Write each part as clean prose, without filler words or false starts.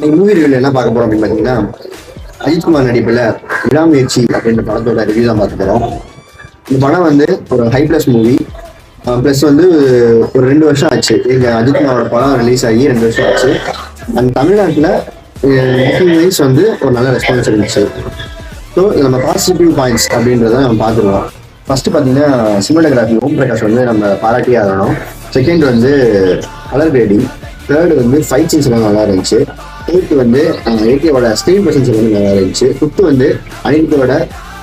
இன்னைக்கு மூவி ரிவ்யூல என்ன பார்க்க போறோம் அப்படின்னு பார்த்தீங்கன்னா, அஜித்குமார் நடிப்பில் விடாமுயற்சி அப்படின்ற படத்தோட ரிவ்யூ தான் பார்க்க போறோம். இந்த படம் வந்து ஒரு ஹை பிளஸ் மூவி. பிளஸ் வந்து ஒரு 2 வருஷம் ஆச்சு எங்க அஜித்குமாரோட படம் ரிலீஸ் ஆகி 2 வருஷம் ஆச்சு. அண்ட் தமிழ்நாட்டில் புக்கிங் வைஸ் வந்து ஒரு நல்ல ரெஸ்பான்ஸ் இருந்துச்சு. ஸோ நம்ம பாசிட்டிவ் பாயிண்ட்ஸ் அப்படின்றத நம்ம பார்த்துருவோம். ஃபர்ஸ்ட் பார்த்தீங்கன்னா சினிமாட்டோகிராஃபி ஓம் பிரகாஷ் வந்து நம்ம பாராட்டியே ஆகணும். செகண்ட் வந்து கலர் கிரேடிங். தேர்டு வந்து ஃபைட் சீன்ஸ் எல்லாம் நல்லா இருந்துச்சு. ஃபோர்த்து வந்து ஏகேவோட ஸ்க்ரீன் ப்ரெசன்ஸ் வந்து நல்லா இருந்துச்சு. ஃபிஃப்த்து வந்து அனிருத்தோட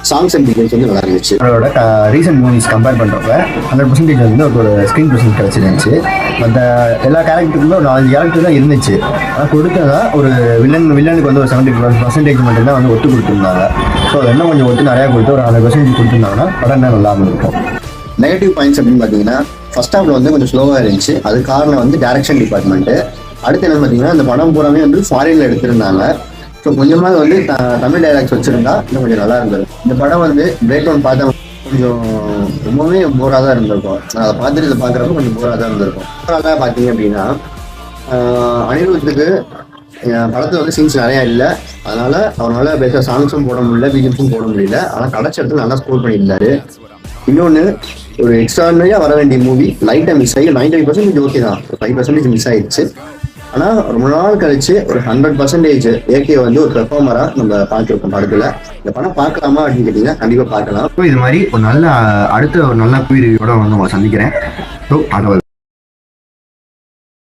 சாங்ஸ் அண்ட் டீடைல்ஸ் வந்து நல்லா இருந்துச்சு. அவரோட ரீசெண்ட் மூவிஸ் கம்பேர் பண்ணுறப்ப 100% வந்து ஒரு ஸ்க்ரீன் ப்ரெசன்ஸ் கிடச்சிருந்துச்சு. மற்ற எல்லா கேரக்டருக்குமே ஒரு 4 கேரக்டர் தான் இருந்துச்சு. ஆனால் கொடுத்ததா ஒரு வில்லனுக்கு வந்து ஒரு 70% மட்டும்தான் வந்து ஒத்து கொடுத்துருந்தாங்க. ஸோ இன்னும் கொஞ்சம் ஒத்து நிறையா கொடுத்து ஒரு 100% கொடுத்துருந்தாங்கன்னா படம் தான் நல்லா இருக்கும். நெகட்டிவ் பாயிண்ட்ஸ் அப்படின்னு பார்த்தீங்கன்னா, ஃபர்ஸ்ட் ஹாஃப்ல வந்து கொஞ்சம் ஸ்லோவாக இருந்துச்சு. அது காரணம் வந்து டைரக்ஷன் டிபார்ட்மெண்ட்டு. அடுத்து என்ன பார்த்தீங்கன்னா, இந்த படம் பூராமே வந்து ஃபாரின்ல எடுத்திருந்தாங்க. ஸோ கொஞ்சமாக வந்து தமிழ் டைலாக்ஸ் வச்சிருந்தா இன்னும் கொஞ்சம் நல்லா இருந்தது. இந்த படம் வந்து பிரேக் டவுன் பார்த்தா கொஞ்சம் ரொம்பவே போராக தான் இருந்திருக்கும். அதை பார்த்துட்டு இதை பார்க்குறப்ப கொஞ்சம் போராக தான் இருந்திருக்கும். அதனால பார்த்தீங்க அப்படின்னா, அனிருத்துக்கு படத்தில் வந்து சீன்ஸ் நிறையா இல்லை. அதனால அவனால பேச சாங்ஸும் போட முடியல, பிஜிஎம்ஸும் போட முடியல. ஆனால் கடைசி இடத்துல நல்லா ஸ்கோர் பண்ணியிருந்தாரு. இன்னொன்று, ஒரு எக்ஸ்ட்ரானரியாக வர வேண்டிய மூவி லைட்டாக மிஸ் ஆகி 95% ஓகே தான், 5% மிஸ் ஆயிடுச்சு. ஆனால் ரொம்ப நாள் கழிச்சு ஒரு 100% ஏகே வந்து ஒரு பெர்ஃபார்மராக நம்ம பார்த்துருக்கோம் படத்தில். இந்த படம் பார்க்கலாமா அப்படின்னு கேட்டிங்கன்னா கண்டிப்பாக பார்க்கலாம். ஸோ இது மாதிரி ஒரு நல்ல அடுத்த ஒரு நல்ல ரிவ்யூவோட வந்து உங்களை சந்திக்கிறேன். ஸோ